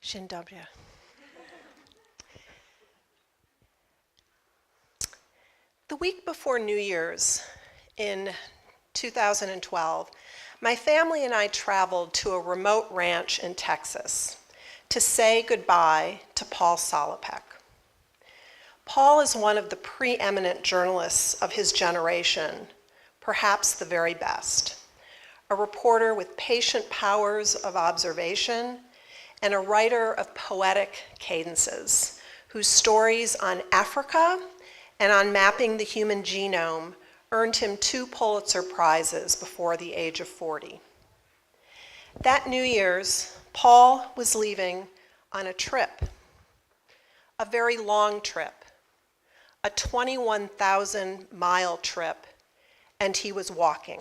Dzień dobry. The week before New Year's in 2012, my family and I traveled to a remote ranch in Texas to say goodbye to Paul Solopek. Paul is one of the preeminent journalists of his generation, perhaps the very best. A reporter with patient powers of observation and a writer of poetic cadences, whose stories on Africa and on mapping the human genome earned him 2 Pulitzer Prizes before the age of 40. That New Year's, Paul was leaving on a trip, a very long trip, a 21,000-mile trip, and he was walking.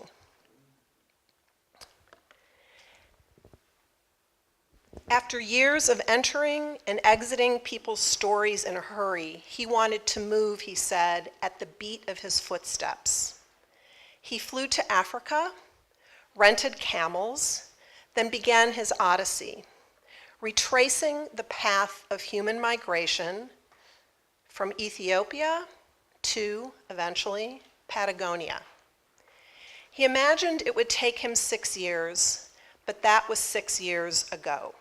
After years of entering and exiting people's stories in a hurry, he wanted to move, he said, at the beat of his footsteps. He flew to Africa, rented camels, then began his odyssey, retracing the path of human migration from Ethiopia to, eventually, Patagonia. He imagined it would take him 6 years, but that was 6 years ago.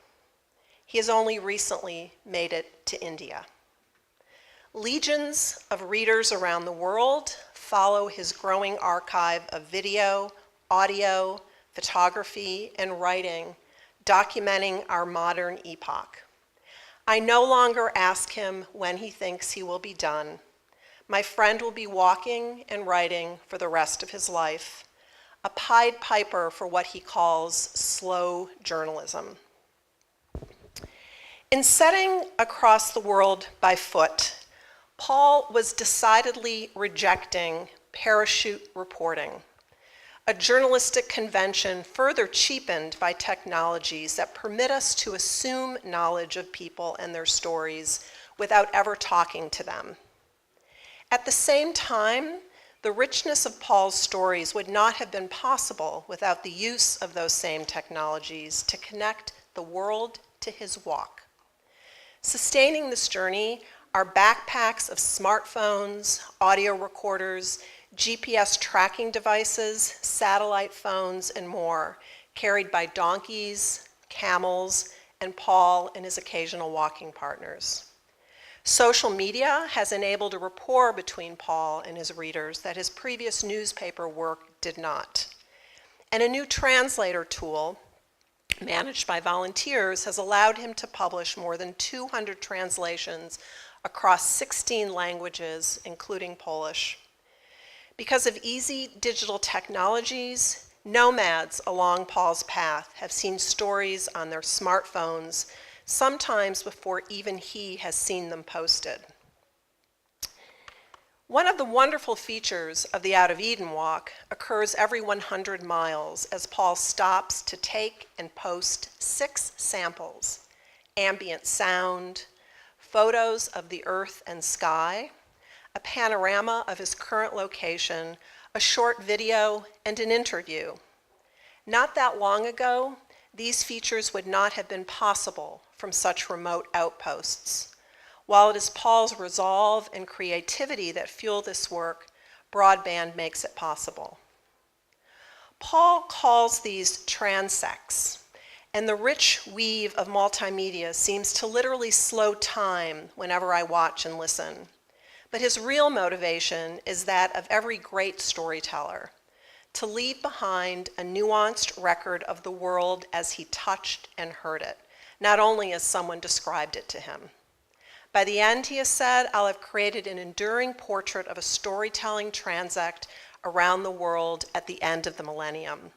He has only recently made it to India. Legions of readers around the world follow his growing archive of video, audio, photography, and writing, documenting our modern epoch. I no longer ask him when he thinks he will be done. My friend will be walking and writing for the rest of his life, a Pied Piper for what he calls slow journalism. In setting across the world by foot, Paul was decidedly rejecting parachute reporting, a journalistic convention further cheapened by technologies that permit us to assume knowledge of people and their stories without ever talking to them. At the same time, the richness of Paul's stories would not have been possible without the use of those same technologies to connect the world to his walk. Sustaining this journey are backpacks of smartphones, audio recorders, GPS tracking devices, satellite phones, and more, carried by donkeys, camels, and Paul and his occasional walking partners. Social media has enabled a rapport between Paul and his readers that his previous newspaper work did not. And a new translator tool, managed by volunteers, has allowed him to publish more than 200 translations across 16 languages, including Polish. Because of easy digital technologies, nomads along Paul's path have seen stories on their smartphones, sometimes before even he has seen them posted. One of the wonderful features of the Out of Eden walk occurs every 100 miles as Paul stops to take and post 6 samples: ambient sound, photos of the earth and sky, a panorama of his current location, a short video, and an interview. Not that long ago, these features would not have been possible from such remote outposts. While it is Paul's resolve and creativity that fuel this work, broadband makes it possible. Paul calls these transects, and the rich weave of multimedia seems to literally slow time whenever I watch and listen. But his real motivation is that of every great storyteller, to leave behind a nuanced record of the world as he touched and heard it, not only as someone described it to him. By the end, he has said, I'll have created an enduring portrait of a storytelling transect around the world at the end of the millennium.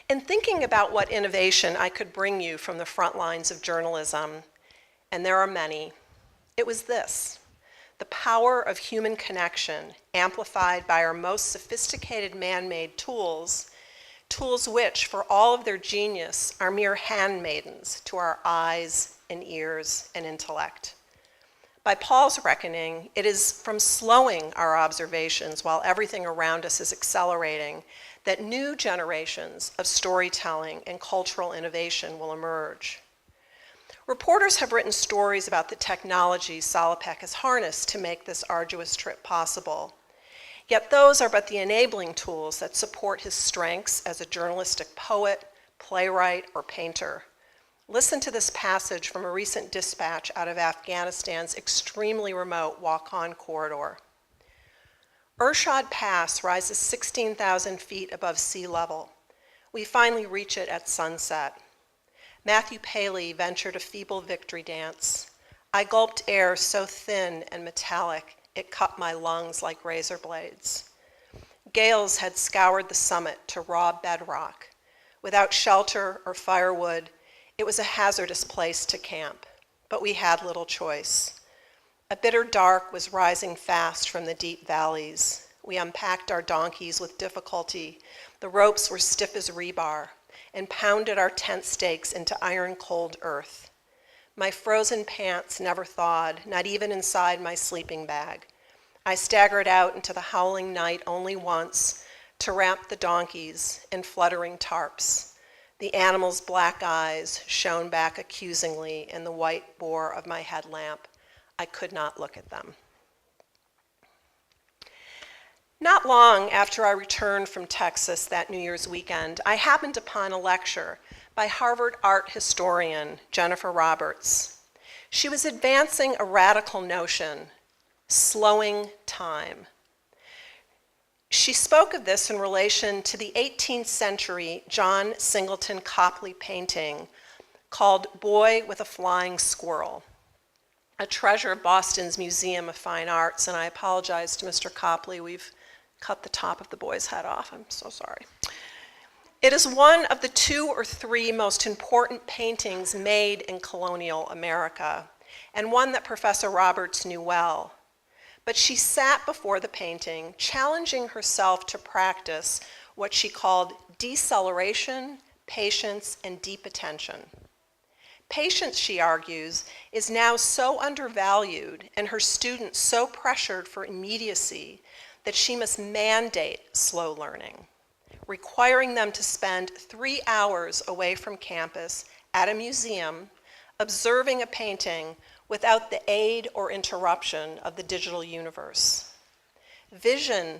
In thinking about what innovation I could bring you from the front lines of journalism, and there are many, it was this: the power of human connection amplified by our most sophisticated man-made tools, tools which, for all of their genius, are mere handmaidens to our eyes and ears and intellect. By Paul's reckoning, it is from slowing our observations while everything around us is accelerating that new generations of storytelling and cultural innovation will emerge. Reporters have written stories about the technology Salopek has harnessed to make this arduous trip possible. Yet those are but the enabling tools that support his strengths as a journalistic poet, playwright, or painter. Listen to this passage from a recent dispatch out of Afghanistan's extremely remote Wakhan corridor. Urshad Pass rises 16,000 feet above sea level. We finally reach it at sunset. Matthew Paley ventured a feeble victory dance. I gulped air so thin and metallic, it cut my lungs like razor blades. Gales had scoured the summit to raw bedrock. Without shelter or firewood, it was a hazardous place to camp, but we had little choice. A bitter dark was rising fast from the deep valleys. We unpacked our donkeys with difficulty. The ropes were stiff as rebar, and pounded our tent stakes into iron-cold earth. My frozen pants never thawed, not even inside my sleeping bag. I staggered out into the howling night only once to wrap the donkeys in fluttering tarps. The animals' black eyes shone back accusingly in the white bore of my headlamp. I could not look at them. Not long after I returned from Texas that New Year's weekend, I happened upon a lecture by Harvard art historian Jennifer Roberts. She was advancing a radical notion, slowing time. She spoke of this in relation to the 18th century John Singleton Copley painting called Boy with a Flying Squirrel, a treasure of Boston's Museum of Fine Arts, and I apologize to Mr. Copley, we've cut the top of the boy's head off, I'm so sorry. It is one of the 2 or 3 most important paintings made in colonial America, and one that Professor Roberts knew well. But she sat before the painting, challenging herself to practice what she called deceleration, patience, and deep attention. Patience, she argues, is now so undervalued and her students so pressured for immediacy that she must mandate slow learning, requiring them to spend 3 hours away from campus at a museum observing a painting without the aid or interruption of the digital universe. Vision,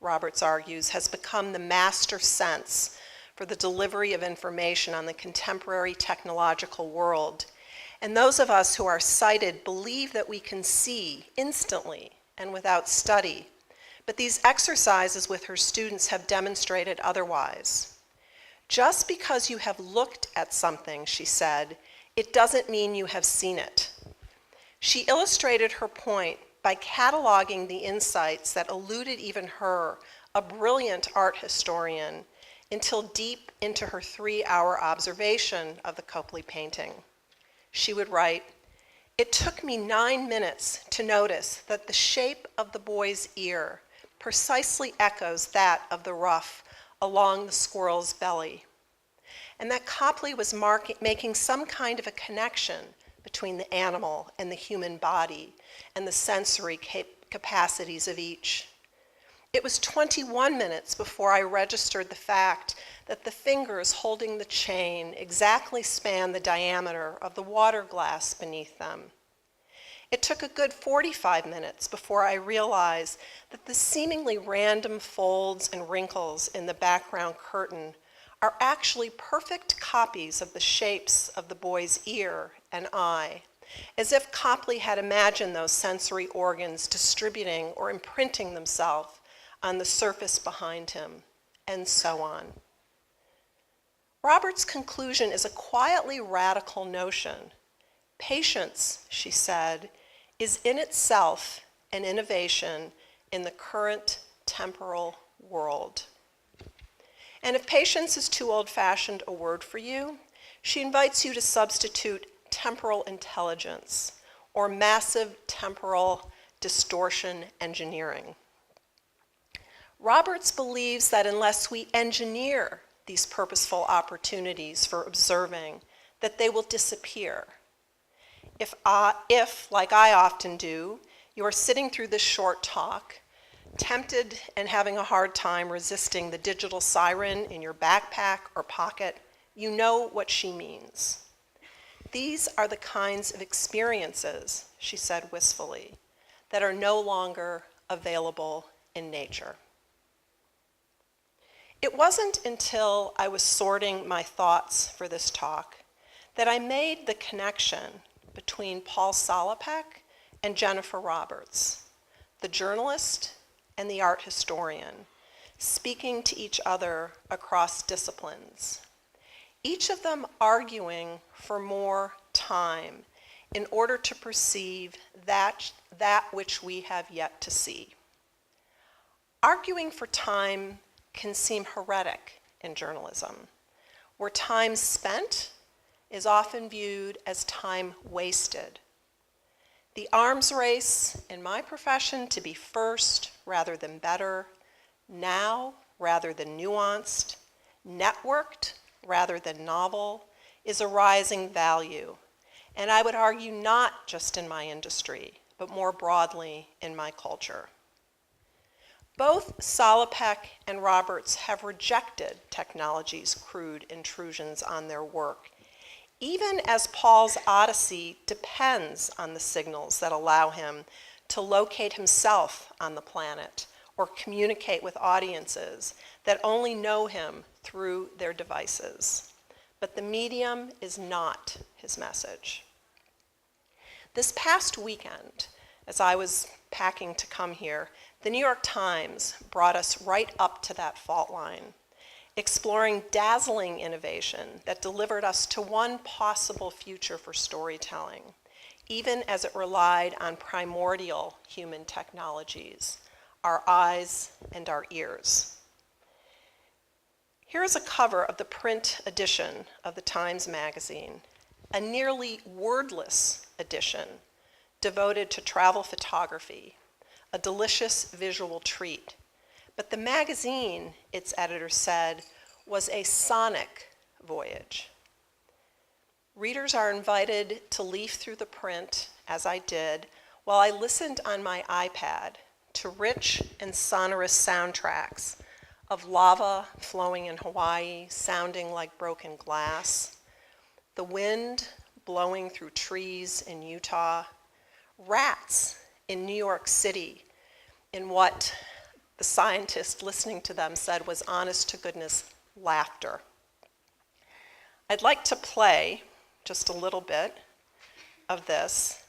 Roberts argues, has become the master sense for the delivery of information on the contemporary technological world, and those of us who are sighted believe that we can see instantly and without study. But these exercises with her students have demonstrated otherwise. Just because you have looked at something, she said, it doesn't mean you have seen it. She illustrated her point by cataloging the insights that eluded even her, a brilliant art historian, until deep into her 3-hour observation of the Copley painting. She would write, "It took me 9 minutes to notice that the shape of the boy's ear precisely echoes that of the ruff along the squirrel's belly, and that Copley was making some kind of a connection between the animal and the human body and the sensory capacities of each. It was 21 minutes before I registered the fact that the fingers holding the chain exactly span the diameter of the water glass beneath them. It took a good 45 minutes before I realized that the seemingly random folds and wrinkles in the background curtain are actually perfect copies of the shapes of the boy's ear and eye, as if Copley had imagined those sensory organs distributing or imprinting themselves on the surface behind him, and so on." Roberts' conclusion is a quietly radical notion. Patience, she said, is in itself an innovation in the current temporal world. And if patience is too old-fashioned a word for you, she invites you to substitute temporal intelligence or massive temporal distortion engineering. Roberts believes that unless we engineer these purposeful opportunities for observing, that they will disappear. If, like I often do, you are sitting through this short talk, tempted and having a hard time resisting the digital siren in your backpack or pocket, you know what she means. these are the kinds of experiences, she said wistfully, that are no longer available in nature. It wasn't until I was sorting my thoughts for this talk that I made the connection between Paul Salopek and Jennifer Roberts, the journalist and the art historian, speaking to each other across disciplines, each of them arguing for more time in order to perceive that which we have yet to see. Arguing for time can seem heretic in journalism, where time spent is often viewed as time wasted. The arms race in my profession to be first rather than better, now rather than nuanced, networked rather than novel, is a rising value. And I would argue not just in my industry, but more broadly in my culture. Both Salopek and Roberts have rejected technology's crude intrusions on their work, even as Paul's odyssey depends on the signals that allow him to locate himself on the planet or communicate with audiences that only know him through their devices. But the medium is not his message. This past weekend, as I was packing to come here, the New York Times brought us right up to that fault line, exploring dazzling innovation that delivered us to one possible future for storytelling, even as it relied on primordial human technologies, our eyes and our ears. Here is a cover of the print edition of the Times magazine, a nearly wordless edition devoted to travel photography, a delicious visual treat. But the magazine, its editor said, was a sonic voyage. Readers are invited to leaf through the print, as I did, while I listened on my iPad to rich and sonorous soundtracks of lava flowing in Hawaii, sounding like broken glass, the wind blowing through trees in Utah, rats in New York City, in what the scientist listening to them said was honest to goodness laughter. I'd like to play just a little bit of this,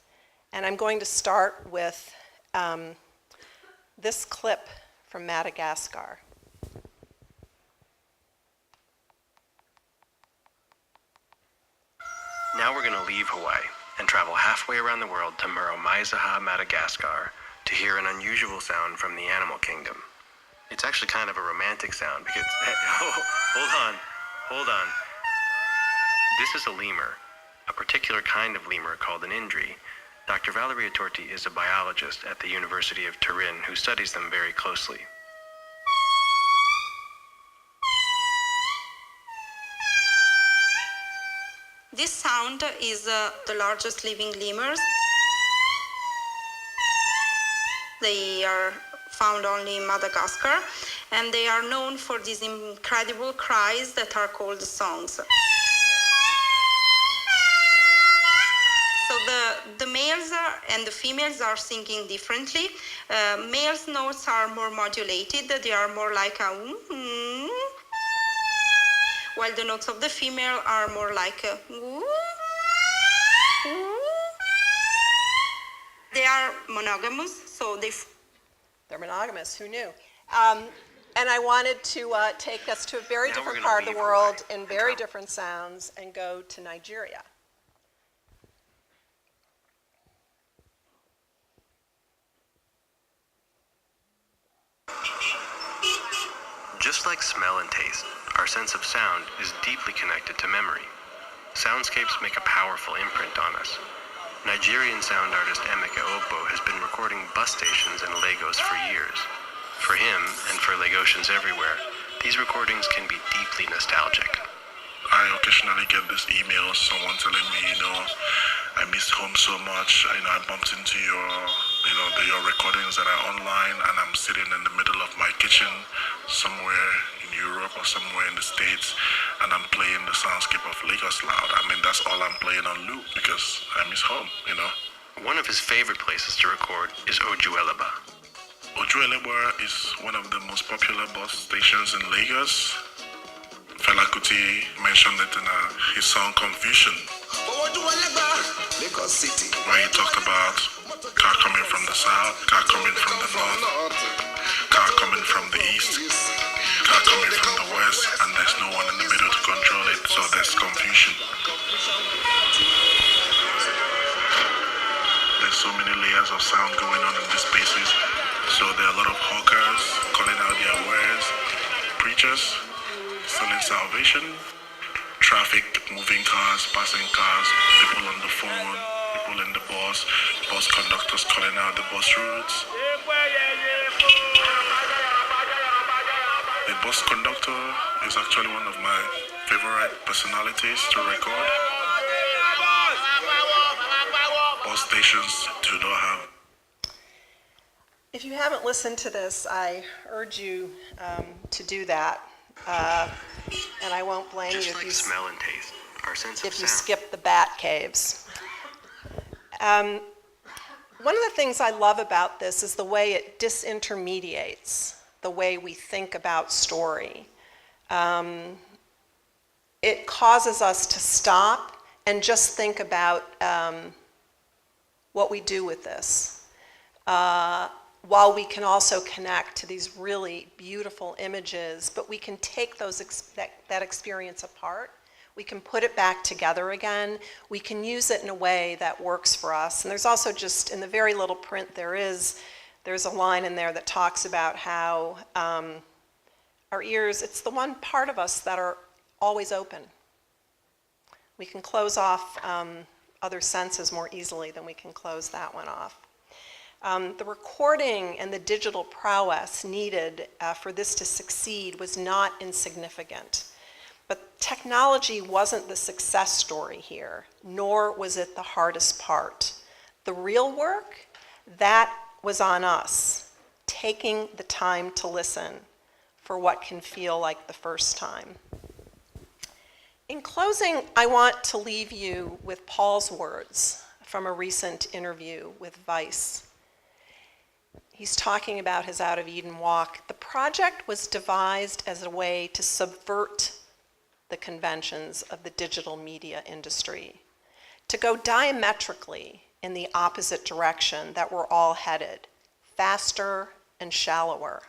and I'm going to start with this clip from Madagascar. Now we're going to leave Hawaii and travel halfway around the world to Muromaizaha, Madagascar, to hear an unusual sound from the animal kingdom. It's actually kind of a romantic sound because, hold on. This is a lemur, a particular kind of lemur called an indri. Dr. Valeria Torti is a biologist at the University of Turin who studies them very closely. This sound is the largest living lemurs. They are found only in Madagascar, and they are known for these incredible cries that are called songs. So the males and the females are singing differently. Males' notes are more modulated. They are more like a while the notes of the female are more like a They are monogamous, so they're monogamous, who knew? And I wanted to take us to a very different part of the world in very different sounds and go to Nigeria. Just like smell and taste, our sense of sound is deeply connected to memory. Soundscapes make a powerful imprint on us. Nigerian sound artist Emeka Ogbo has been recording bus stations in Lagos for years. For him, and for Lagosians everywhere, these recordings can be deeply nostalgic. I occasionally get this email, someone telling me, I miss home so much. I bumped into your recordings that are online, and I'm sitting in the middle of my kitchen somewhere in Europe or somewhere in the States, and I'm playing the soundscape of Lagos loud. I mean, that's all I'm playing on loop because I miss home, you know. One of his favorite places to record is Ojuelegba. Ojuelegba is one of the most popular bus stations in Lagos. Fela Kuti mentioned it in his song Confusion, Lagos City, where he talked about car coming from the south, car coming from the north, car coming from the east, car coming from the west, and there's no one in the middle to control it, so there's confusion. There's so many layers of sound going on in these spaces, so there are a lot of hawkers calling out their wares, preachers selling salvation, traffic, moving cars, passing cars, people on the phone, people in the bus conductors calling out the bus routes. The bus conductor is actually one of my favorite personalities to record. Bus stations do not have. If you haven't listened to this, I urge you to do that. And I won't blame you Just if like you smell and taste, our sense of if you sound. skip the bat caves. One of the things I love about this is the way it disintermediates the way we think about story. It causes us to stop and just think about what we do with this, while we can also connect to these really beautiful images, but we can take that experience apart. We can put it back together again. We can use it in a way that works for us. And there's also just, in the very little print there's a line in there that talks about how our ears, it's the one part of us that are always open. We can close off other senses more easily than we can close that one off. The recording and the digital prowess needed for this to succeed was not insignificant. But technology wasn't the success story here, nor was it the hardest part. The real work, that was on us, taking the time to listen for what can feel like the first time. In closing, I want to leave you with Paul's words from a recent interview with Vice. He's talking about his Out of Eden walk. The project was devised as a way to subvert the conventions of the digital media industry, to go diametrically in the opposite direction that we're all headed, faster and shallower.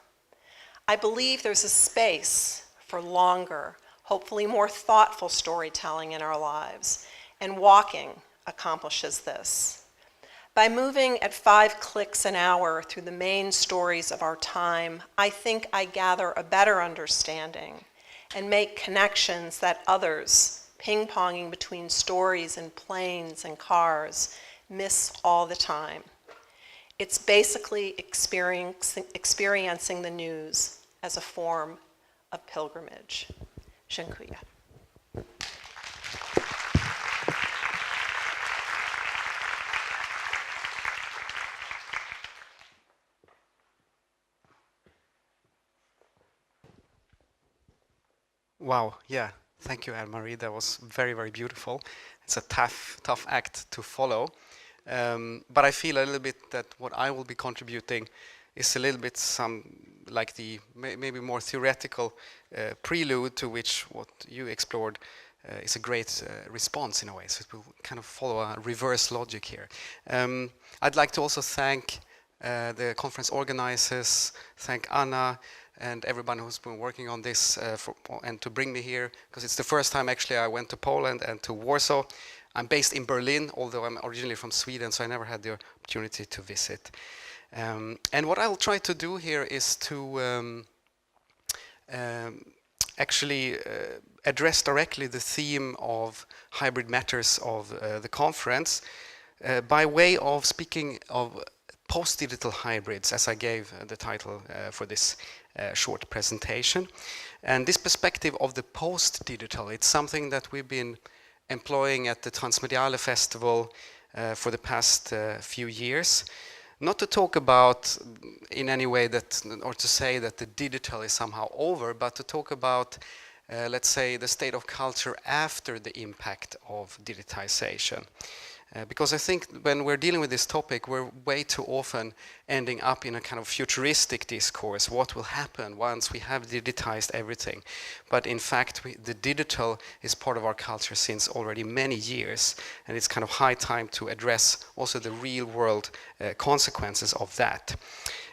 I believe there's a space for longer, hopefully more thoughtful storytelling in our lives, and walking accomplishes this. By moving at 5 clicks an hour through the main stories of our time, I think I gather a better understanding and make connections that others, ping-ponging between stories and planes and cars, miss all the time. It's basically experiencing the news as a form of pilgrimage. Dziękuję. Wow, yeah, thank you, Anne-Marie. That was very, very beautiful. It's a tough act to follow. But I feel a little bit that what I will be contributing is a little bit like the maybe more theoretical prelude to which what you explored is a great response in a way. So it will kind of follow a reverse logic here. I'd like to also thank the conference organizers, thank Anna, and everyone who's been working on this and to bring me here, because it's the first time actually I went to Poland and to Warsaw. I'm based in Berlin, although I'm originally from Sweden, so I never had the opportunity to visit. And what I'll try to do here is to actually address directly the theme of hybrid matters of the conference by way of speaking of post-digital hybrids, as I gave the title for this short presentation. And this perspective of the post-digital, it's something that we've been employing at the Transmediale Festival for the past few years. Not to talk about in any way that, or to say that the digital is somehow over, but to talk about let's say, the state of culture after the impact of digitization. Because I think when we're dealing with this topic, we're way too often ending up in a kind of futuristic discourse. What will happen once we have digitized everything? But in fact, the digital is part of our culture since already many years, and it's kind of high time to address also the real world consequences of that.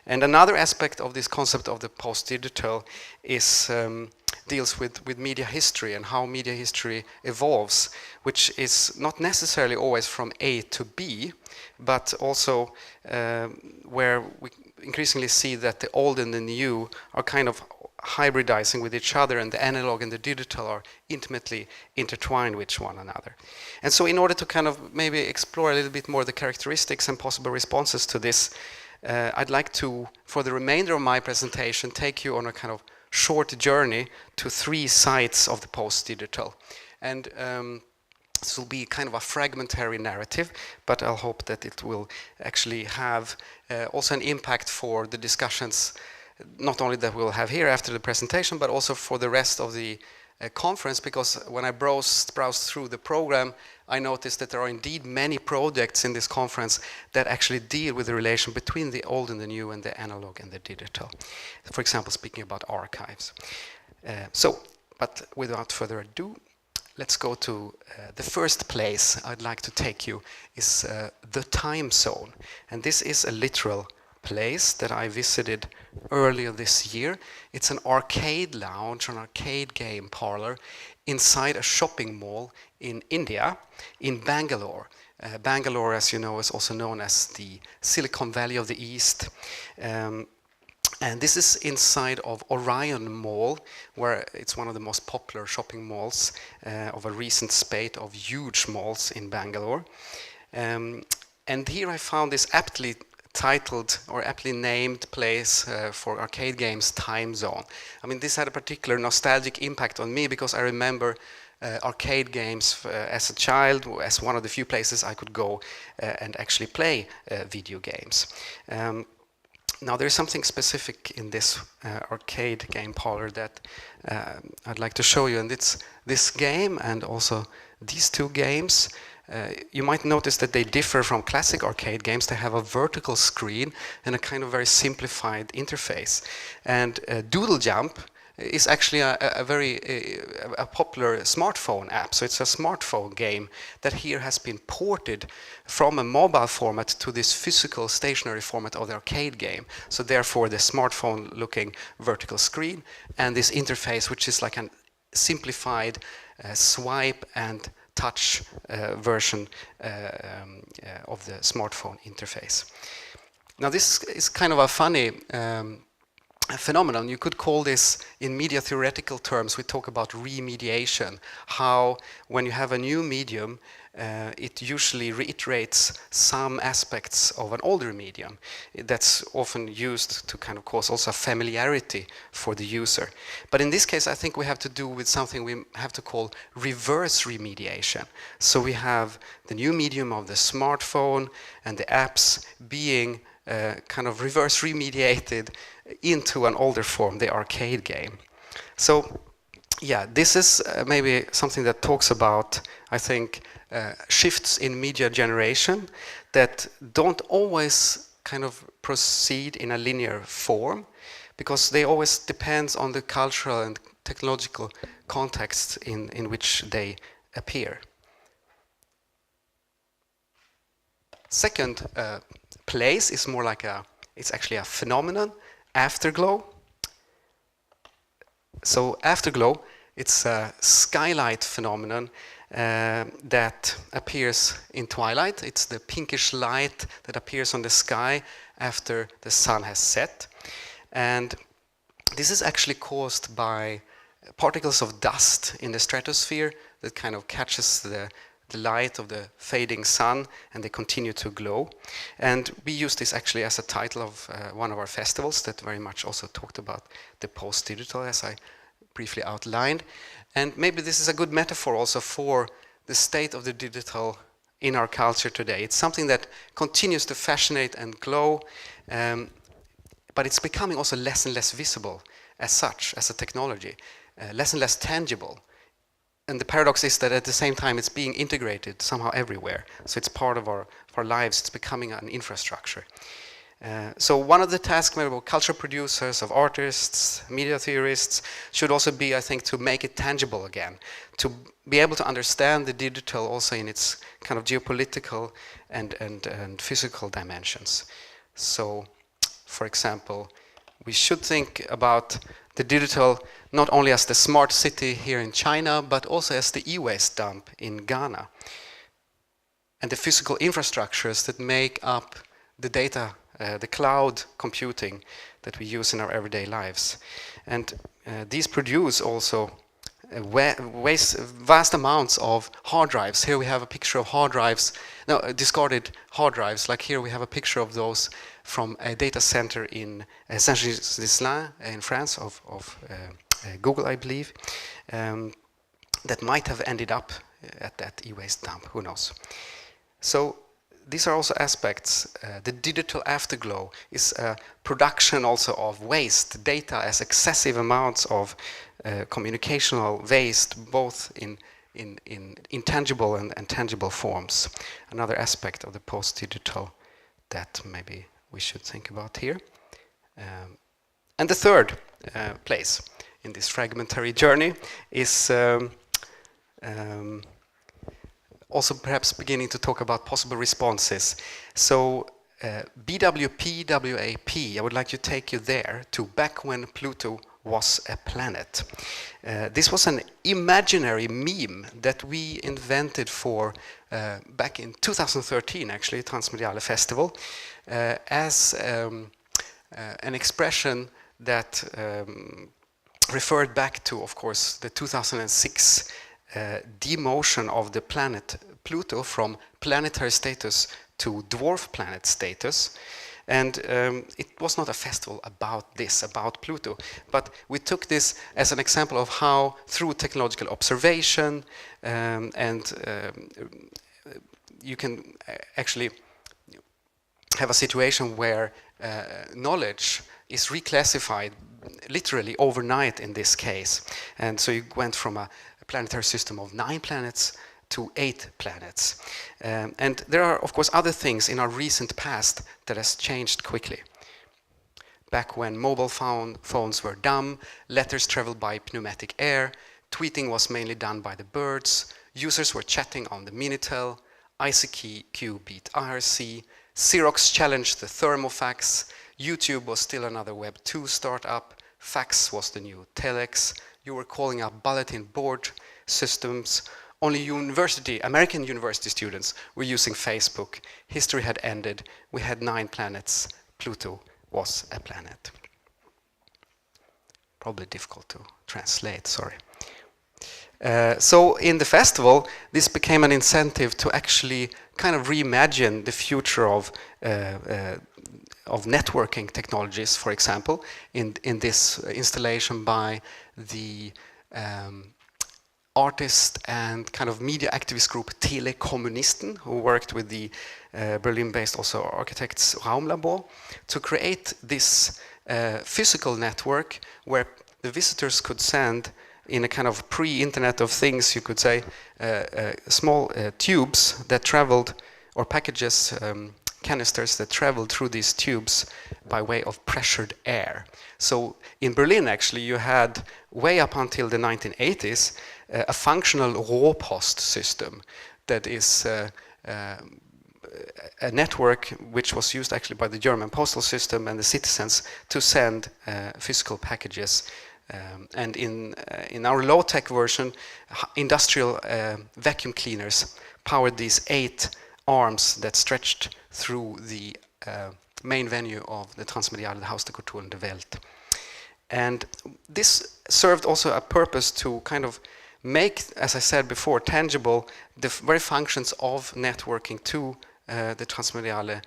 And another aspect of this concept of the post-digital is deals with media history and how media history evolves, which is not necessarily always from A to B, but also where we increasingly see that the old and the new are kind of hybridizing with each other, and the analog and the digital are intimately intertwined with one another. And so in order to kind of maybe explore a little bit more the characteristics and possible responses to this, I'd like to, for the remainder of my presentation, take you on a kind of short journey to 3 sites of the post-digital. And this will be kind of a fragmentary narrative, but I'll hope that it will actually have also an impact for the discussions, not only that we'll have here after the presentation, but also for the rest of the conference, because when I browsed through the program, I noticed that there are indeed many projects in this conference that actually deal with the relation between the old and the new and the analog and the digital. For example, speaking about archives. But without further ado, let's go to the first place I'd like to take you is the time zone. And this is a literal place that I visited earlier this year. It's an arcade lounge, an arcade game parlor inside a shopping mall in India, in Bangalore. Bangalore, as you know, is also known as the Silicon Valley of the East. And this is inside of Orion Mall, where it's one of the most popular shopping malls of a recent spate of huge malls in Bangalore. And here I found this aptly titled or aptly named place for arcade games, Time Zone. I mean, this had a particular nostalgic impact on me because I remember arcade games as a child, as one of the few places I could go and actually play video games. Now there's something specific in this arcade game parlor that I'd like to show you, and it's this game and also these 2 games. You might notice that they differ from classic arcade games. They have a vertical screen and a kind of very simplified interface. And Doodle Jump is actually a very popular smartphone app. So it's a smartphone game that here has been ported from a mobile format to this physical stationary format of the arcade game. So therefore the smartphone looking vertical screen and this interface, which is like a simplified swipe and touch version of the smartphone interface. Now this is kind of a funny phenomenon. You could call this, in media theoretical terms, we talk about remediation, how when you have a new medium, it usually reiterates some aspects of an older medium. That's often used to kind of cause also familiarity for the user. But in this case, I think we have to do with something we have to call reverse remediation. So we have the new medium of the smartphone and the apps being kind of reverse remediated into an older form, the arcade game. So yeah, this is maybe something that talks about, I think, shifts in media generation that don't always kind of proceed in a linear form, because they always depend on the cultural and technological context in which they appear. Second place is more like it's actually a phenomenon, afterglow. So afterglow, it's a skylight phenomenon that appears in twilight. It's the pinkish light that appears on the sky after the sun has set. And this is actually caused by particles of dust in the stratosphere that kind of catches the light of the fading sun, and they continue to glow. And we use this actually as a title of one of our festivals that very much also talked about the post-digital, as I briefly outlined. And maybe this is a good metaphor also for the state of the digital in our culture today. It's something that continues to fascinate and glow, but it's becoming also less and less visible as such, as a technology. less and less tangible. And the paradox is that at the same time it's being integrated somehow everywhere. So it's part of our lives, it's becoming an infrastructure. So one of the tasks maybe of culture producers, of artists, media theorists, should also be, I think, to make it tangible again, to be able to understand the digital also in its kind of geopolitical and physical dimensions. So, for example, we should think about the digital not only as the smart city here in China, but also as the e-waste dump in Ghana, and the physical infrastructures that make up the data, the cloud computing that we use in our everyday lives. And these produce also vast amounts of hard drives. Here we have a picture of hard drives, discarded hard drives. Like here we have a picture of those from a data center in Saint-Ghislain in France of Google, I believe, that might have ended up at that e-waste dump, who knows. So these are also aspects. The digital afterglow is a production also of waste, data as excessive amounts of communicational waste, both in intangible and tangible forms. Another aspect of the post-digital that maybe we should think about here. And the third place in this fragmentary journey is also perhaps beginning to talk about possible responses. So BWP, WAP, I would like to take you there to back when Pluto was a planet. This was an imaginary meme that we invented for back in 2013, actually, Transmediale Festival, as an expression that referred back to, of course, the 2006 demotion of the planet Pluto from planetary status to dwarf planet status. And it was not a festival about this, about Pluto, but we took this as an example of how, through technological observation, you can actually have a situation where knowledge is reclassified literally overnight in this case. And so you went from a planetary system of 9 planets to 8 planets. And there are, of course, other things in our recent past that has changed quickly. Back when mobile phones were dumb, letters traveled by pneumatic air, tweeting was mainly done by the birds, users were chatting on the Minitel, ICQ beat IRC, Xerox challenged the thermofax, YouTube was still another Web 2 startup, fax was the new telex, you were calling up bulletin board systems, only American university students were using Facebook, history had ended, we had 9 planets, Pluto was a planet. Probably difficult to translate, sorry. So in the festival, this became an incentive to actually kind of reimagine the future of networking technologies, for example, in this installation by the artist and kind of media activist group Telekommunisten, who worked with the Berlin-based also architects Raumlabor, to create this physical network where the visitors could send, in a kind of pre-Internet of Things, you could say, small tubes that traveled, or packages, canisters that traveled through these tubes by way of pressured air. So in Berlin, actually, you had, way up until the 1980s, a functional Rohrpost system that is a network which was used actually by the German postal system and the citizens to send physical packages. And in our low-tech version, industrial vacuum cleaners powered these 8 arms that stretched through the main venue of the Transmediale, the Haus der Kultur und der Welt. And this served also a purpose to kind of make, as I said before, tangible the very functions of networking to the Transmediale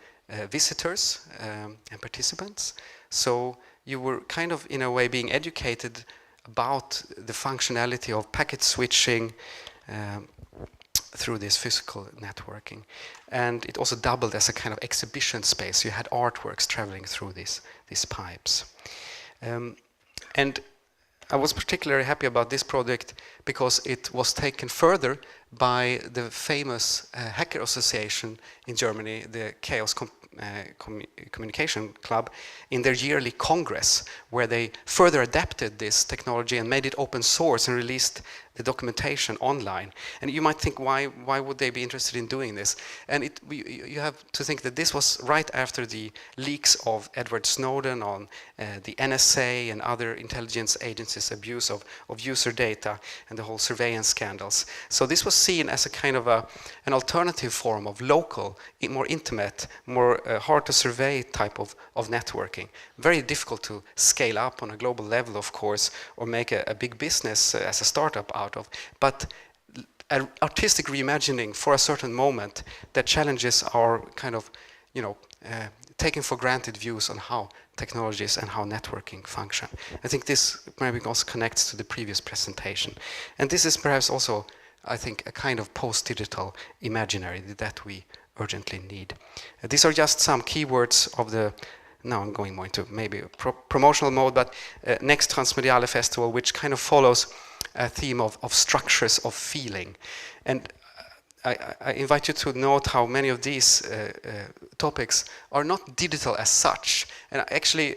visitors and participants. So you were kind of, in a way, being educated about the functionality of packet switching through this physical networking. And it also doubled as a kind of exhibition space. You had artworks traveling through these pipes. And I was particularly happy about this project because it was taken further by the famous hacker association in Germany, the Chaos Communication Club, in their yearly congress, where they further adapted this technology and made it open source and released the documentation online. And you might think, why would they be interested in doing this? And you have to think that this was right after the leaks of Edward Snowden on the NSA and other intelligence agencies' abuse of user data and the whole surveillance scandals. So this was seen as a kind of an alternative form of local, more intimate, more hard to survey type of networking. Very difficult to scale up on a global level, of course, or make a big business as a startup out of, but an artistic reimagining for a certain moment that challenges our kind of, taking for granted views on how technologies and how networking function. I think this maybe also connects to the previous presentation. And this is perhaps also, I think, a kind of post-digital imaginary that we urgently need. These are just some keywords of the, now I'm going more into maybe a promotional mode, but next Transmediale Festival, which kind of follows a theme of structures of feeling. And I invite you to note how many of these topics are not digital as such. And actually,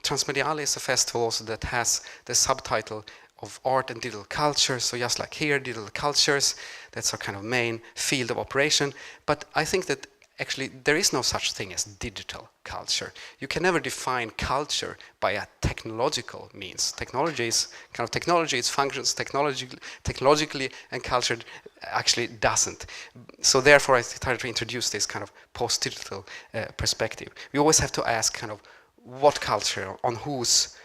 Transmediale is a festival also that has the subtitle of art and digital culture. So just like here, digital cultures, that's our kind of main field of operation. But I think that actually there is no such thing as digital culture. You can never define culture by a technological means. Technology is kind of technology, it functions technologically, and culture actually doesn't. So therefore I try to introduce this kind of post-digital perspective. We always have to ask kind of what culture, on whose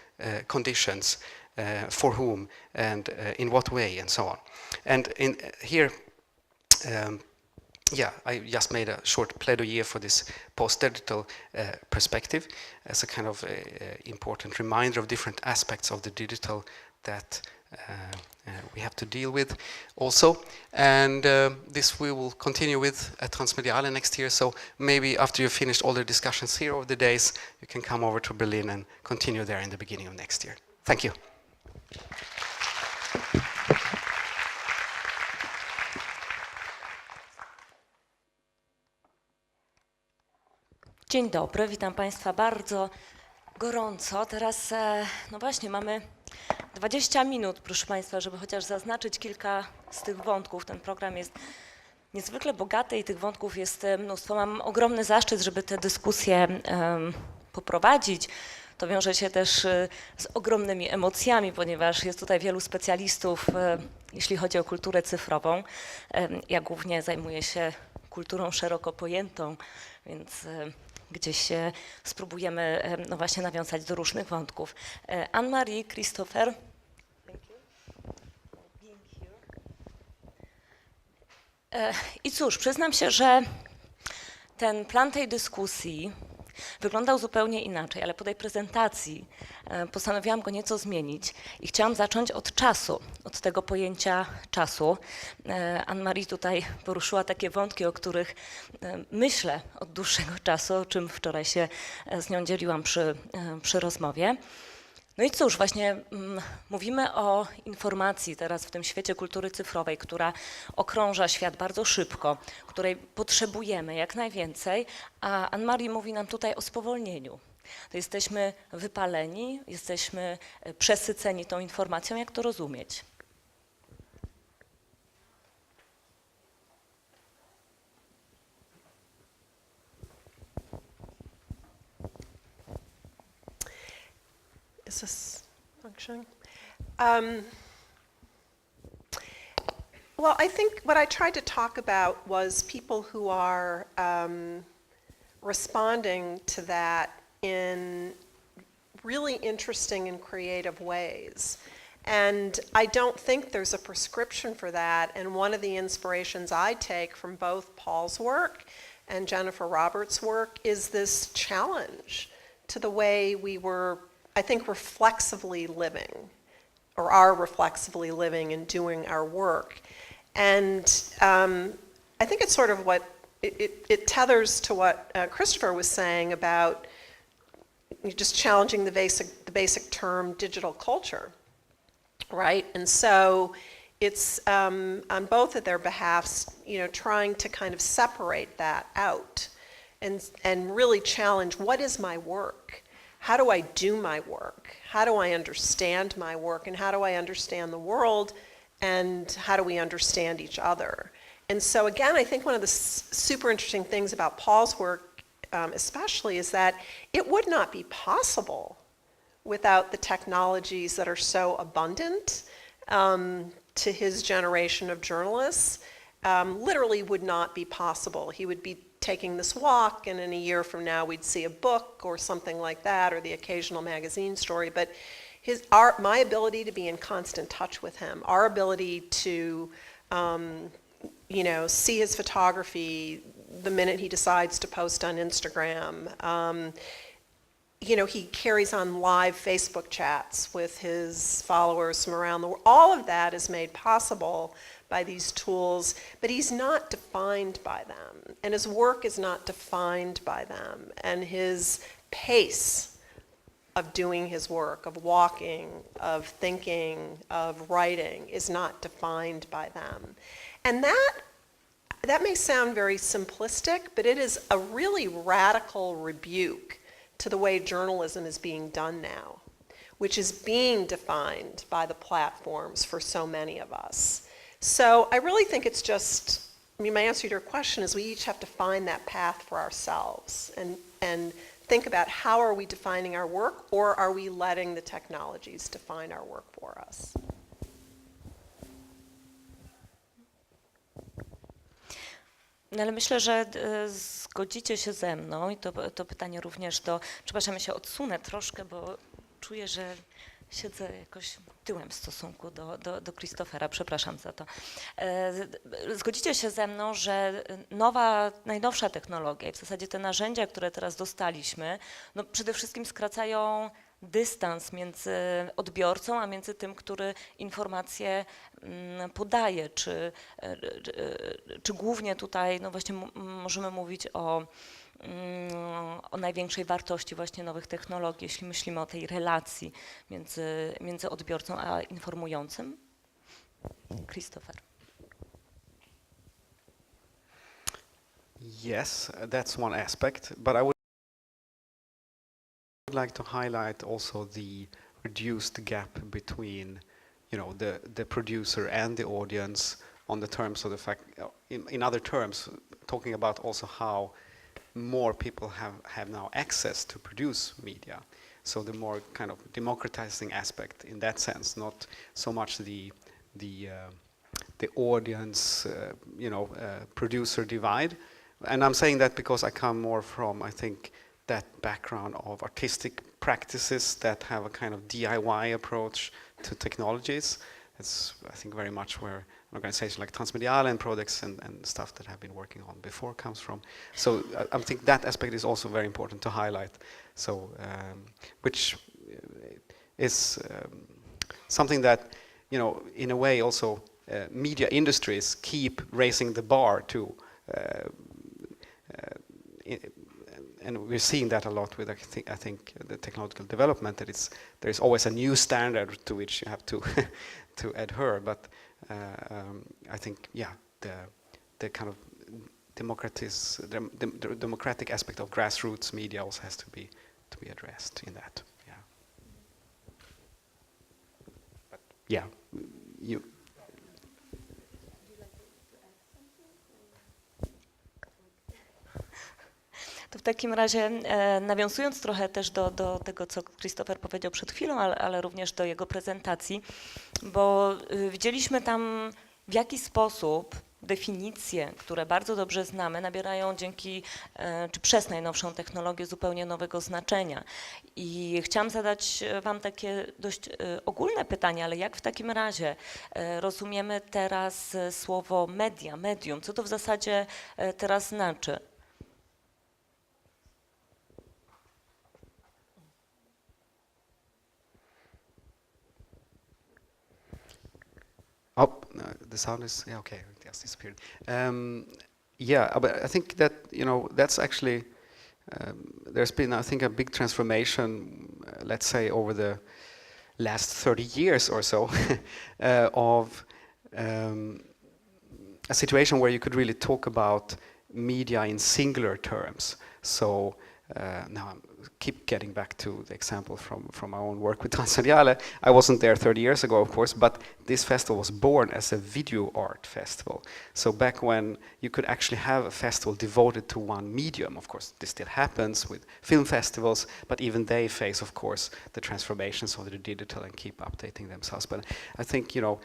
conditions, for whom, and in what way, and so on. And in here, I just made a short plaidoyer for this post-digital perspective as a kind of important reminder of different aspects of the digital that we have to deal with also. And this we will continue with at Transmediale next year. So maybe after you've finished all the discussions here over the days, you can come over to Berlin and continue there in the beginning of next year. Thank you. Dzień dobry, witam Państwa bardzo gorąco. Teraz, no właśnie, mamy 20 minut, proszę Państwa, żeby chociaż zaznaczyć kilka z tych wątków. Ten program jest niezwykle bogaty i tych wątków jest mnóstwo. Mam ogromny zaszczyt, żeby tę dyskusję poprowadzić. To wiąże się też z ogromnymi emocjami, ponieważ jest tutaj wielu specjalistów, jeśli chodzi o kulturę cyfrową. Ja głównie zajmuję się kulturą szeroko pojętą, więc gdzieś spróbujemy no właśnie nawiązać do różnych wątków. Anne-Marie, Kristoffer. I cóż, przyznam się, że ten plan tej dyskusji wyglądał zupełnie inaczej, ale po tej prezentacji postanowiłam go nieco zmienić i chciałam zacząć od czasu, od tego pojęcia czasu. Anne-Marie tutaj poruszyła takie wątki, o których myślę od dłuższego czasu, o czym wczoraj się z nią dzieliłam przy rozmowie. No i cóż, właśnie mówimy o informacji teraz w tym świecie kultury cyfrowej, która okrąża świat bardzo szybko, której potrzebujemy jak najwięcej, a Anne-Marie mówi nam tutaj o spowolnieniu. To jesteśmy wypaleni, jesteśmy przesyceni tą informacją, jak to rozumieć? Is this functioning? Well, I think what I tried to talk about was people who are responding to that in really interesting and creative ways. And I don't think there's a prescription for that. And one of the inspirations I take from both Paul's work and Jennifer Roberts' work is this challenge to the way we were, I think, reflexively living, or are reflexively living and doing our work. And I think it's sort of what, it tethers to what Kristoffer was saying about just challenging the basic term digital culture. right? And so it's on both of their behalfs, trying to kind of separate that out and really challenge, what is my work? How do I do my work? How do I understand my work? And how do I understand the world? And how do we understand each other? And so again, I think one of the super interesting things about Paul's work, especially, is that it would not be possible without the technologies that are so abundant to his generation of journalists. Literally would not be possible. He would be taking this walk, and in a year from now we'd see a book or something like that, or the occasional magazine story. But my ability to be in constant touch with him, our ability to see his photography the minute he decides to post on Instagram. He carries on live Facebook chats with his followers from around the world. All of that is made possible by these tools, but he's not defined by them, and his work is not defined by them, and his pace of doing his work, of walking, of thinking, of writing, is not defined by them. And that may sound very simplistic, but it is a really radical rebuke to the way journalism is being done now, which is being defined by the platforms for so many of us. So I really think it's just, my answer to your question is we each have to find that path for ourselves and think about how are we defining our work, or are we letting the technologies define our work for us? No ale myślę, że zgodzicie się ze mną i to pytanie również przepraszam, ja się odsunę troszkę, bo czuję, że siedzę jakoś tyłem w stosunku do Kristoffera, przepraszam za to. Zgodzicie się ze mną, że najnowsza technologia i w zasadzie te narzędzia, które teraz dostaliśmy, no przede wszystkim skracają dystans między odbiorcą, a między tym, który informacje podaje, czy głównie tutaj, no właśnie możemy mówić o największej wartości właśnie nowych technologii, jeśli myślimy o tej relacji między odbiorcą a informującym? Kristoffer. Yes, that's one aspect, but I would like to highlight also the reduced gap between, the producer and the audience on the terms of the fact, in other terms, talking about also how more people have now access to produce media. So the more kind of democratizing aspect in that sense, not so much the audience, producer divide. And I'm saying that because I come more from, I think, that background of artistic practices that have a kind of DIY approach to technologies. It's, I think, very much where an organization like Transmediale and projects and stuff that I've been working on before comes from. So I think that aspect is also very important to highlight. So, which is something that, in a way also media industries keep raising the bar to. And we're seeing that a lot with, I think the technological development, that there is always a new standard to which you have to to adhere. But I think, the kind of democratic aspect of grassroots media also has to be addressed in that. Yeah. But yeah, you. To w takim razie, nawiązując trochę też do tego, co Kristoffer powiedział przed chwilą, ale również do jego prezentacji, bo widzieliśmy tam, w jaki sposób definicje, które bardzo dobrze znamy, nabierają czy przez najnowszą technologię zupełnie nowego znaczenia. I chciałam zadać wam takie dość ogólne pytanie, ale jak w takim razie rozumiemy teraz słowo media, medium? Co to w zasadzie teraz znaczy? Oh, the sound is, yeah, okay, it has disappeared. But I think that, that's actually, there's been, I think, a big transformation, let's say, over the last 30 years or so of a situation where you could really talk about media in singular terms. So now I keep getting back to the example from my own work with Transmediale. I wasn't there 30 years ago, of course, but this festival was born as a video art festival. So back when you could actually have a festival devoted to one medium, of course, this still happens with film festivals, but even they face, of course, the transformations of the digital and keep updating themselves. But I think, you know,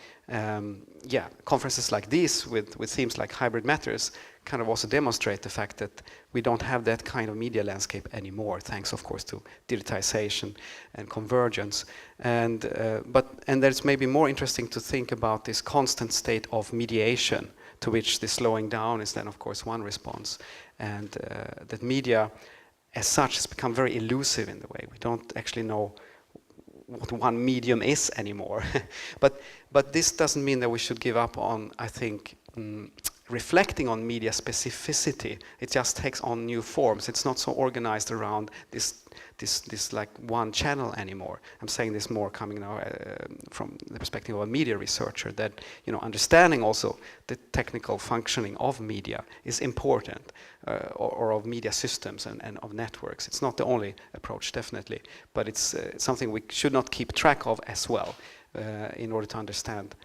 conferences like these with themes like hybrid matters kind of also demonstrate the fact that we don't have that kind of media landscape anymore, thanks of course to digitization and convergence. And there's maybe more interesting to think about this constant state of mediation, to which the slowing down is then of course one response. And that media as such has become very elusive in the way. We don't actually know what one medium is anymore. but this doesn't mean that we should give up on, I think, reflecting on media specificity. It just takes on new forms. It's not so organized around this like one channel anymore. I'm saying this more coming now from the perspective of a media researcher, that, you know, understanding also the technical functioning of media is important, or of media systems and of networks. It's not the only approach, definitely, but it's something we should not keep track of as well in order to understand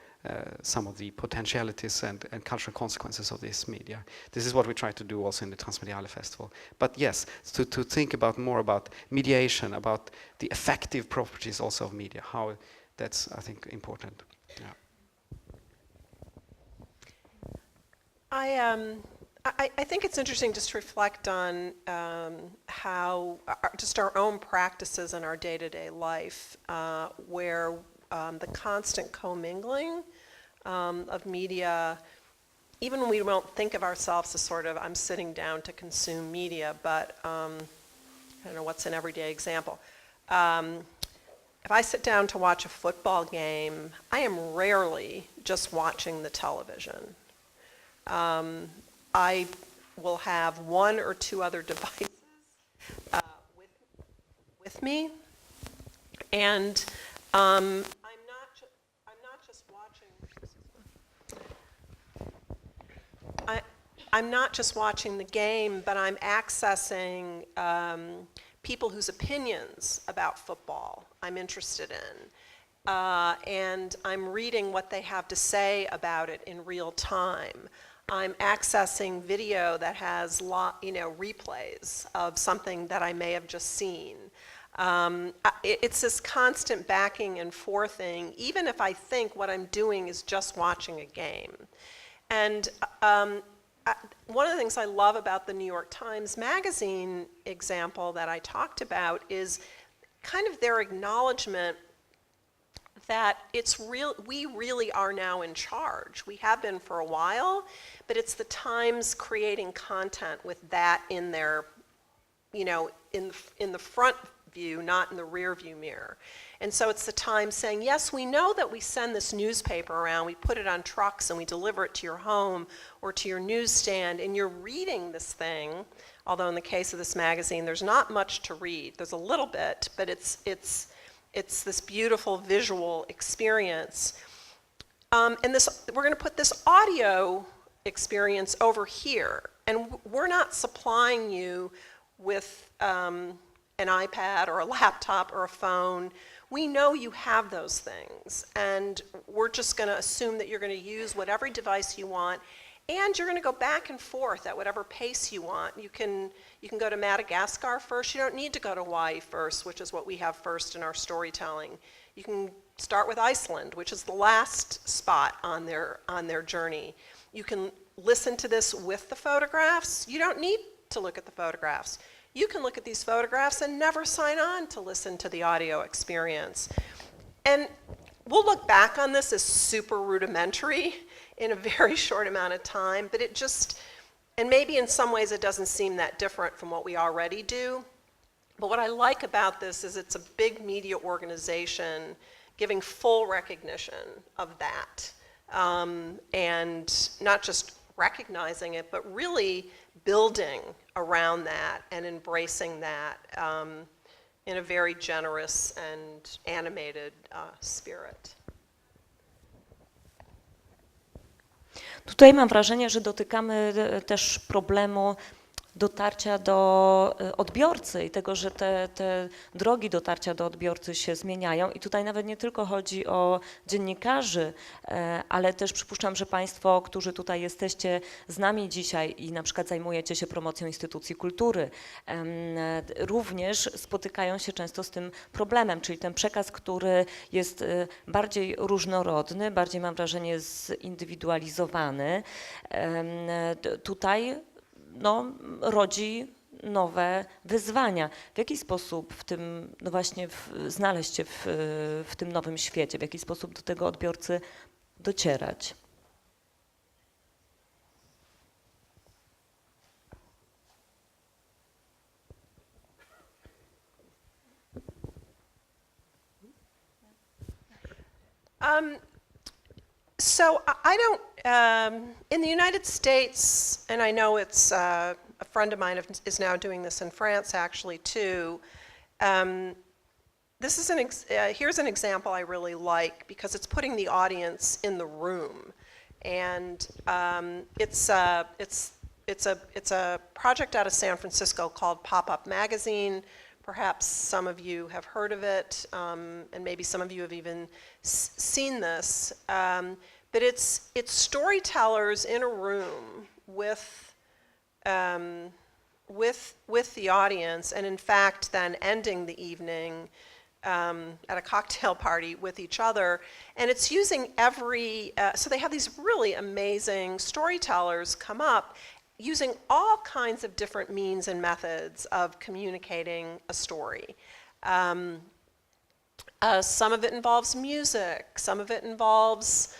some of the potentialities and cultural consequences of this media. This is what we try to do also in the Transmediale Festival. But yes, to think about more about mediation, about the effective properties also of media, how that's, I think, important. Yeah. I think it's interesting just to reflect on how just our own practices in our day-to-day life, where the constant commingling of media, even when we don't think of ourselves as sort of, I'm sitting down to consume media, but I don't know what's an everyday example. If I sit down to watch a football game, I am rarely just watching the television. I will have one or two other devices with me, and I'm not just watching the game, but I'm accessing people whose opinions about football I'm interested in. And I'm reading what they have to say about it in real time. I'm accessing video that has replays of something that I may have just seen. It's this constant backing and forthing, even if I think what I'm doing is just watching a game. And one of the things I love about the New York Times Magazine example that I talked about is kind of their acknowledgement that we really are now in charge. We have been for a while, but it's the Times creating content with that in their, in the front view, not in the rear view mirror. And so it's the Times saying, yes, we know that we send this newspaper around, we put it on trucks and we deliver it to your home or to your newsstand, and you're reading this thing, although in the case of this magazine, there's not much to read. There's a little bit, but it's this beautiful visual experience. And we're going to put this audio experience over here, and we're not supplying you with an iPad or a laptop or a phone. We know you have those things, and we're just going to assume that you're going to use whatever device you want, and you're going to go back and forth at whatever pace you want. You can go to Madagascar first. You don't need to go to Hawaii first, which is what we have first in our storytelling. You can start with Iceland, which is the last spot on their journey. You can listen to this with the photographs. You don't need to look at the photographs. You can look at these photographs and never sign on to listen to the audio experience. And we'll look back on this as super rudimentary in a very short amount of time, but and maybe in some ways it doesn't seem that different from what we already do. But what I like about this is it's a big media organization giving full recognition of that. And not just recognizing it, but really building around that and embracing that. in a very generous and animated spirit. Tutaj mam wrażenie, że dotykamy też problemu dotarcia do odbiorcy i tego, że te drogi dotarcia do odbiorcy się zmieniają. I tutaj nawet nie tylko chodzi o dziennikarzy, ale też przypuszczam, że Państwo, którzy tutaj jesteście z nami dzisiaj i na przykład zajmujecie się promocją instytucji kultury, również spotykają się często z tym problemem, czyli ten przekaz, który jest bardziej różnorodny, bardziej mam wrażenie zindywidualizowany. Tutaj rodzi nowe wyzwania. W jaki sposób w tym, no właśnie znaleźć się w tym nowym świecie, w jaki sposób do tego odbiorcy docierać? So I don't, in the United States, and I know it's a friend of mine is now doing this in France actually too. This is here's an example I really like because it's putting the audience in the room, and it's a project out of San Francisco called Pop-Up Magazine. Perhaps some of you have heard of it, and maybe some of you have even seen this. But it's storytellers in a room with the audience, and in fact, then ending the evening at a cocktail party with each other. And it's using so they have these really amazing storytellers come up, using all kinds of different means and methods of communicating a story. Some of it involves music, some of it involves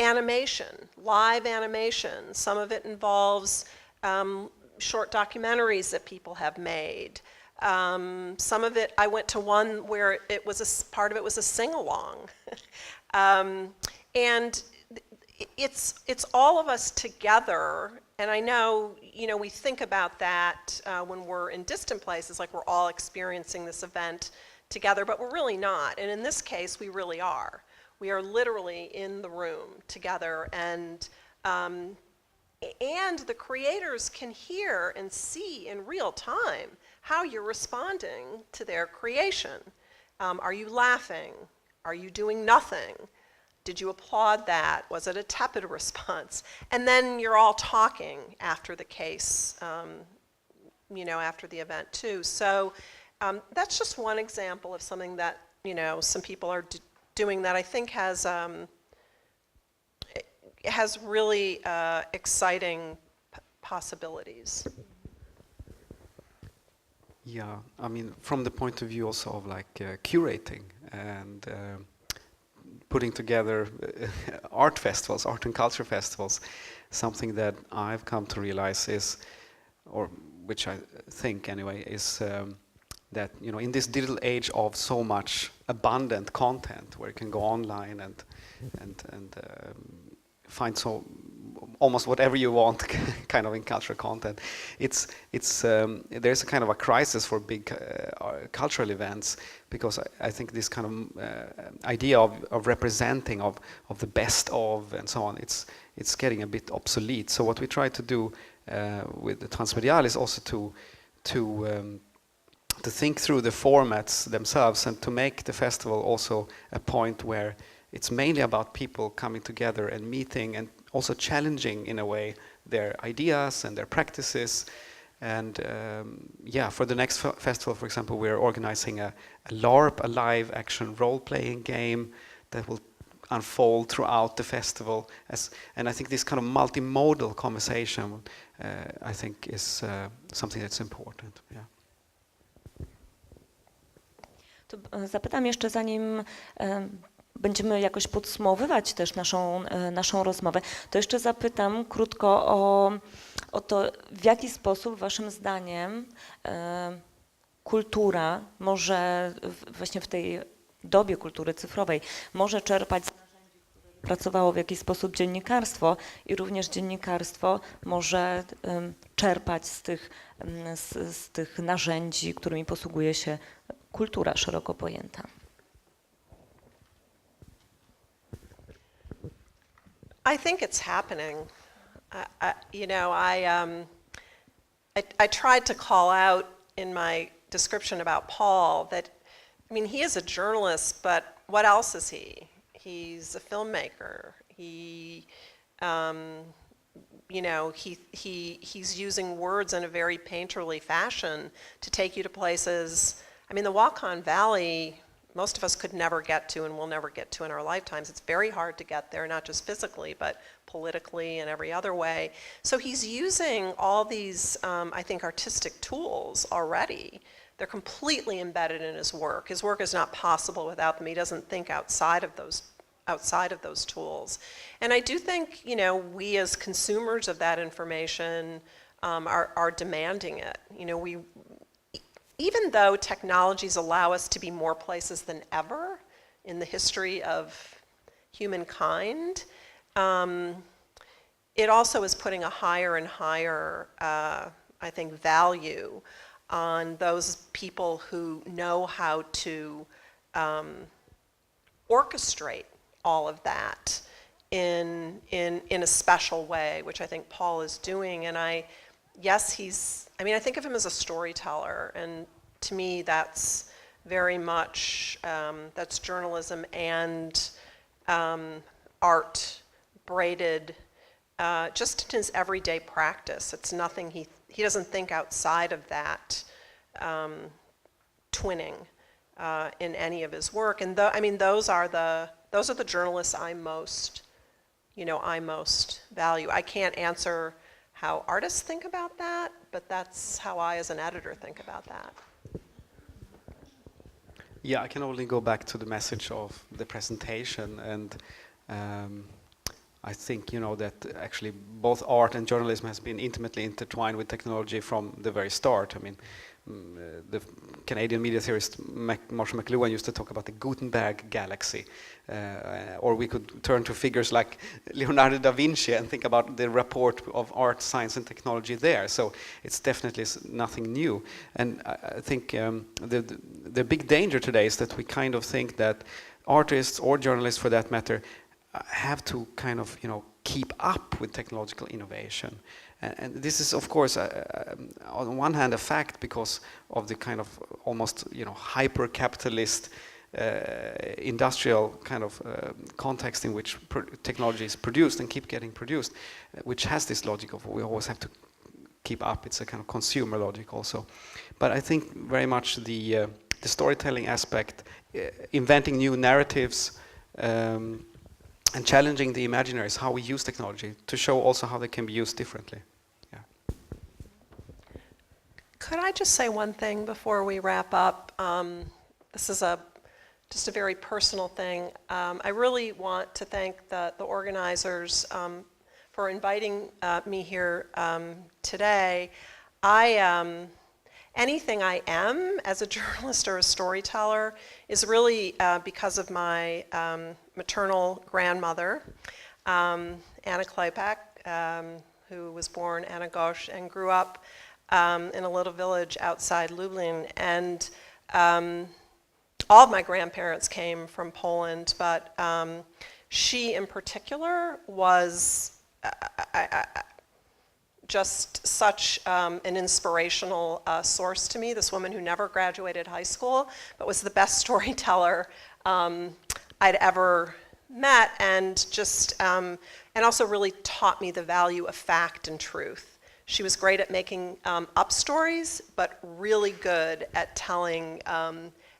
animation, live animation, some of it involves short documentaries that people have made. Some of it, I went to one where part of it was a sing-along. And it's all of us together, and I know, we think about that when we're in distant places, like we're all experiencing this event together, but we're really not. And in this case, we really are. We are literally in the room together, and the creators can hear and see in real time how you're responding to their creation. Are you laughing? Are you doing nothing? Did you applaud that? Was it a tepid response? And then you're all talking after the case, after the event too. So that's just one example of something that, some people are doing that I think has really exciting possibilities. Yeah, I mean, from the point of view also of curating and putting together art festivals, art and culture festivals, something that I've come to realize is, or which I think anyway, is that in this digital age of so much abundant content, where you can go online and find so almost whatever you want, kind of in cultural content. There's a kind of a crisis for big cultural events, because I think this kind of idea of representing of the best of and so on, it's getting a bit obsolete. So what we try to do with the Transmedial is also to think through the formats themselves and to make the festival also a point where it's mainly about people coming together and meeting and also challenging in a way their ideas and their practices. And for the next festival, for example, we're organizing a LARP, a live action role-playing game that will unfold throughout the festival. And I think this kind of multimodal conversation, I think, is something that's important. Yeah. To zapytam jeszcze, zanim będziemy jakoś podsumowywać też naszą rozmowę, to jeszcze zapytam krótko o to, w jaki sposób waszym zdaniem kultura może właśnie w tej dobie kultury cyfrowej może czerpać z narzędzi, które pracowało w jakiś sposób dziennikarstwo i również dziennikarstwo może czerpać z tych narzędzi, którymi posługuje się kultura szeroko pojęta. I think it's happening. I tried to call out in my description about Paul that, I mean, he is a journalist, but what else is he? He's a filmmaker. He's using words in a very painterly fashion to take you to places. I mean, the Wakan Valley, most of us could never get to and will never get to in our lifetimes. It's very hard to get there, not just physically, but politically and every other way. So he's using all these, I think, artistic tools already. They're completely embedded in his work. His work is not possible without them. He doesn't think outside of those tools. And I do think, we as consumers of that information are demanding it. Even though technologies allow us to be more places than ever in the history of humankind, it also is putting a higher and higher, I think, value on those people who know how to orchestrate all of that in a special way, which I think Paul is doing. And I think of him as a storyteller, and to me that's very much, that's journalism and art braided just in his everyday practice. It's nothing, he doesn't think outside of that twinning in any of his work. And those are the journalists I most value. I can't answer how artists think about that, but that's how I as an editor think about that. Yeah, I can only go back to the message of the presentation, and I think that actually both art and journalism has been intimately intertwined with technology from the very start. I mean, the Canadian media theorist Marshall McLuhan used to talk about the Gutenberg galaxy, or we could turn to figures like Leonardo da Vinci and think about the rapport of art, science, and technology there. So it's definitely nothing new. And I think the big danger today is that we kind of think that artists, or journalists for that matter, have to kind of keep up with technological innovation. And this is, of course, on one hand a fact because of the kind of almost hyper-capitalist industrial kind of context in which technology is produced and keep getting produced, which has this logic of we always have to keep up. It's a kind of consumer logic also. But I think very much the storytelling aspect, inventing new narratives, and challenging the imaginaries, how we use technology, to show also how they can be used differently. Yeah. Could I just say one thing before we wrap up? This is just a very personal thing. I really want to thank the organizers for inviting me here today. Anything I am as a journalist or a storyteller is really because of my maternal grandmother, Anna Klepak, who was born Anna Gosh and grew up in a little village outside Lublin. And all of my grandparents came from Poland, but she in particular was just such an inspirational source to me. This woman who never graduated high school, but was the best storyteller I'd ever met, and just and also really taught me the value of fact and truth. She was great at making up stories, but really good at telling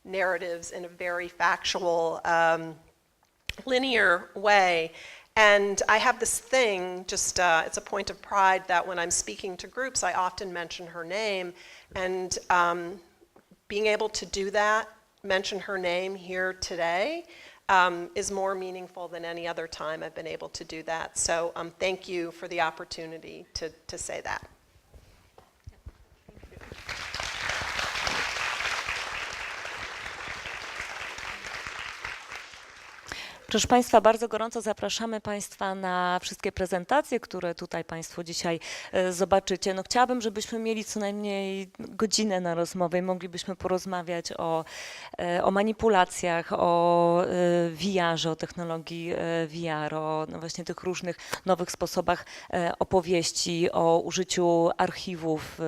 narratives in a very factual, linear way. And I have this thing, just it's a point of pride, that when I'm speaking to groups, I often mention her name. And being able to do that, mention her name here today, is more meaningful than any other time I've been able to do that. So thank you for the opportunity to say that. Proszę Państwa, bardzo gorąco zapraszamy Państwa na wszystkie prezentacje, które tutaj Państwo dzisiaj zobaczycie. No, chciałabym, żebyśmy mieli co najmniej godzinę na rozmowę i moglibyśmy porozmawiać o manipulacjach, o VR-ze, o technologii VR, o no właśnie tych różnych nowych sposobach opowieści, o użyciu archiwów,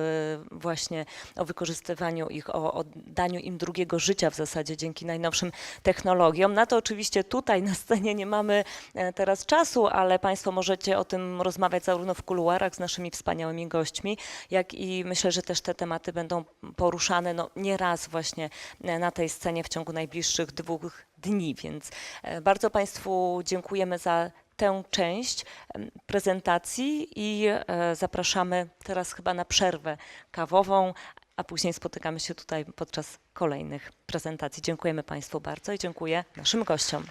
właśnie o wykorzystywaniu ich, o daniu im drugiego życia w zasadzie dzięki najnowszym technologiom. Na to oczywiście tutaj na scenie nie mamy teraz czasu, ale Państwo możecie o tym rozmawiać zarówno w kuluarach z naszymi wspaniałymi gośćmi, jak i myślę, że też te tematy będą poruszane no, nie raz właśnie na tej scenie w ciągu najbliższych 2 dni, więc bardzo Państwu dziękujemy za tę część prezentacji i zapraszamy teraz chyba na przerwę kawową, a później spotykamy się tutaj podczas kolejnych prezentacji. Dziękujemy Państwu bardzo i dziękuję naszym gościom.